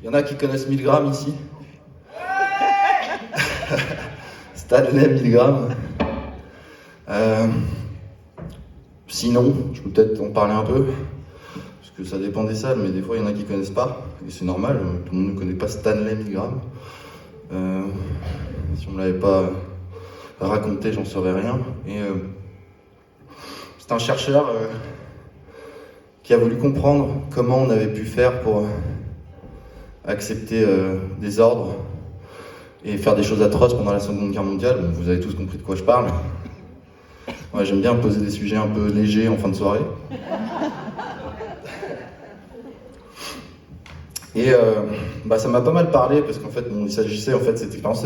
Il y en a qui connaissent Milgram ici. Stanley Milgram. Sinon, je peux peut-être en parler un peu, parce que ça dépend des salles, mais des fois il y en a qui connaissent pas, et c'est normal, tout le monde ne connaît pas Stanley Milgram. Si on ne me l'avait pas raconté, j'en saurais rien. Et c'est un chercheur qui a voulu comprendre comment on avait pu faire pour accepter des ordres et faire des choses atroces pendant la Seconde Guerre mondiale. Bon, vous avez tous compris de quoi je parle. Ouais, j'aime bien poser des sujets un peu légers en fin de soirée. Et ça m'a pas mal parlé parce qu'en fait, il s'agissait, cette expérience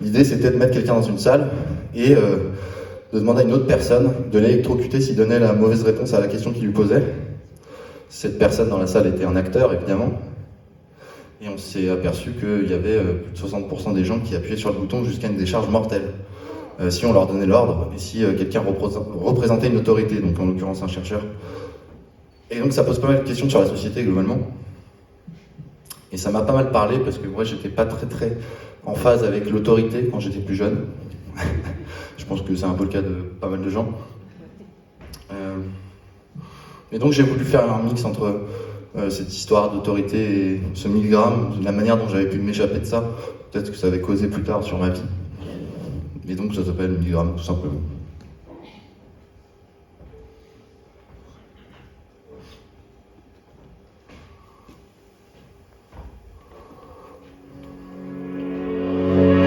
l'idée c'était de mettre quelqu'un dans une salle et de demander à une autre personne de l'électrocuter s'il donnait la mauvaise réponse à la question qu'il lui posait. Cette personne dans la salle était un acteur, évidemment. Et on s'est aperçu qu'il y avait plus de 60% des gens qui appuyaient sur le bouton jusqu'à une décharge mortelle. Si on leur donnait l'ordre, et si quelqu'un représentait une autorité, donc en l'occurrence un chercheur. Et donc ça pose pas mal de questions sur la société globalement. Et ça m'a pas mal parlé parce que moi j'étais pas très en phase avec l'autorité quand j'étais plus jeune. Je pense que c'est un peu le cas de pas mal de gens. Et donc j'ai voulu faire un mix entre cette histoire d'autorité et ce Milgram, la manière dont j'avais pu m'échapper de ça. Peut-être que ça avait causé plus tard sur ma vie. Et donc ça s'appelle Milgram, tout simplement.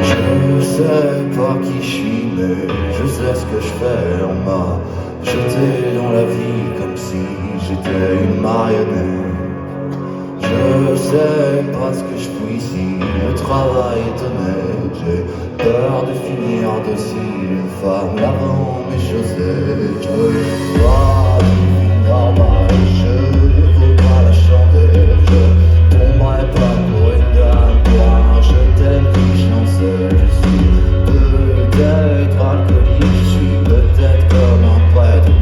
Je sais pas qui je suis, mais je sais ce que je fais. On m'a jeté dans la vie comme si j'étais une marionnette. Je sais pas ce que je fais ici, le travail est honnête. J'ai peur de finir docile, femme lavant mes chaussettes. Je veux pas une vie normale, je ne vaux pas la chandelle. Je tomberai pas pour une dame, car je t'aime puis je n'en sais. Je suis peut-être alcoolique, je suis peut-être comme un prêtre.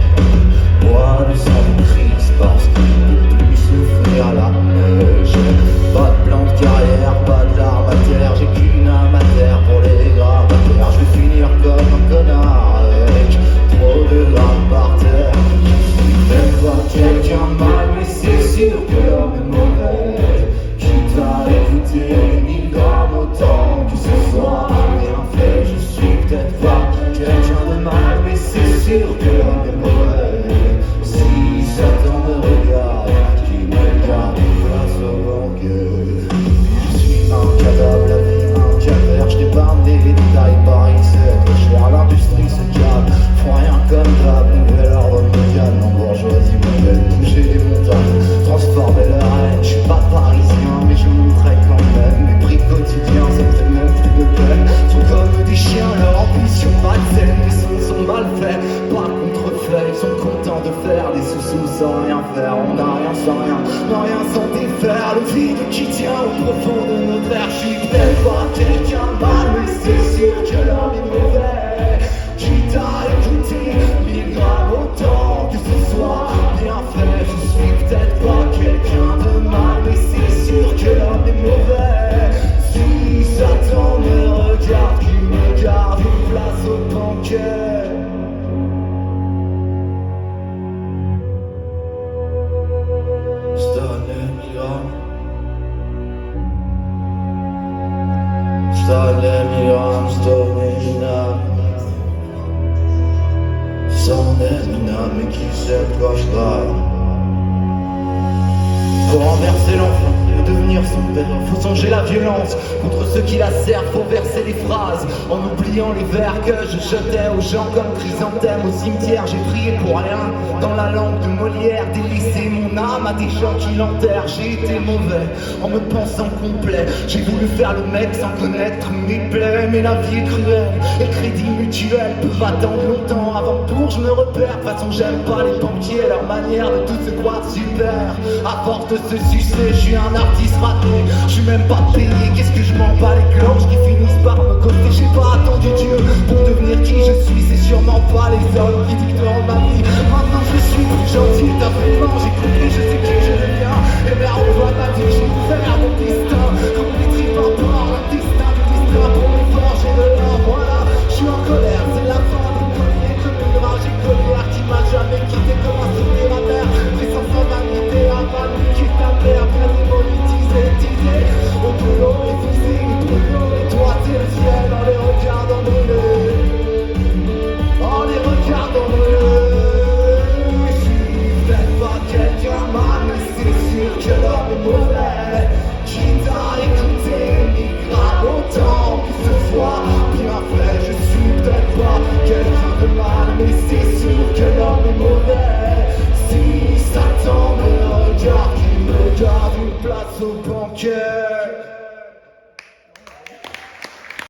Bois du sang du Christ parce qu'il ne peut plus souffrir la neige. J'ai pas de plan de carrière, pas de larmes à terre, j'ai qu'une âme à terre pour les gravataires. Je vais finir comme un connard avec trop de grammes par terre. Je suis peut-être pas quelqu'un de mal, mais c'est sûr que l'homme est mauvais. Quitte à écouter 1000 grammes autant que ce soit bien fait. Je suis peut-être pas quelqu'un de mal, mais c'est sûr que l'homme est mauvais. Si Satan me regarde, qu'il me garde une place au banquet. Je suis un cadavre, la vie, un calvaire. Je t'épargne les détails, Paris c'est trop cher. L'industrie se calme, font rien comme d'hab. Nouvel ordre mondial, non bourgeoisie mondiale. Bouger les montagnes, transformer leur haine. Je suis pas parisien, mais je montrais quand même. Mes prix quotidiens, ça me fait même plus de peine. Sont comme des chiens, leur ambition malsaine. Les sons sont mal faits, pas contrefaits. Ils sont contents de faire des sous-sous sans rien faire. On n'a rien sans rien, non rien sans défaire. Le vide qui tient au profond de notre air. Je suis peut-être pas quelqu'un de mal, mais c'est sûr que l'homme est mauvais. Quitte à écouter 1000 grammes autant que ce soit bien fait. Je suis peut-être pas quelqu'un de mal, mais c'est sûr que l'homme est mauvais. Si Satan me regarde, qu'il me garde une place au banquet. Stanley Milgram, Stanley Milgram, Stanley Milgram. Stanley Milgram, mais qui sait de quoi je parle? Pour renverser l'enfant et devenir son père, faut songer la violence contre ceux qui la servent, faut verser les phrases en oubliant les vers que je jetais aux gens comme chrysanthème au cimetière. J'ai prié pour rien dans la langue de Molière, délaissé mon âme à des gens qui l'enterrent. J'ai été mauvais en me pensant complet, j'ai voulu faire le mec sans connaître mes plaies. Mais la vie est cruelle et crédit mutuel peuvent attendre longtemps avant que pour je me repère. De toute façon j'aime pas les banquiers, leur manière de tous se croire super. À force de se sucer, je suis un artiste raté, je suis même pas payé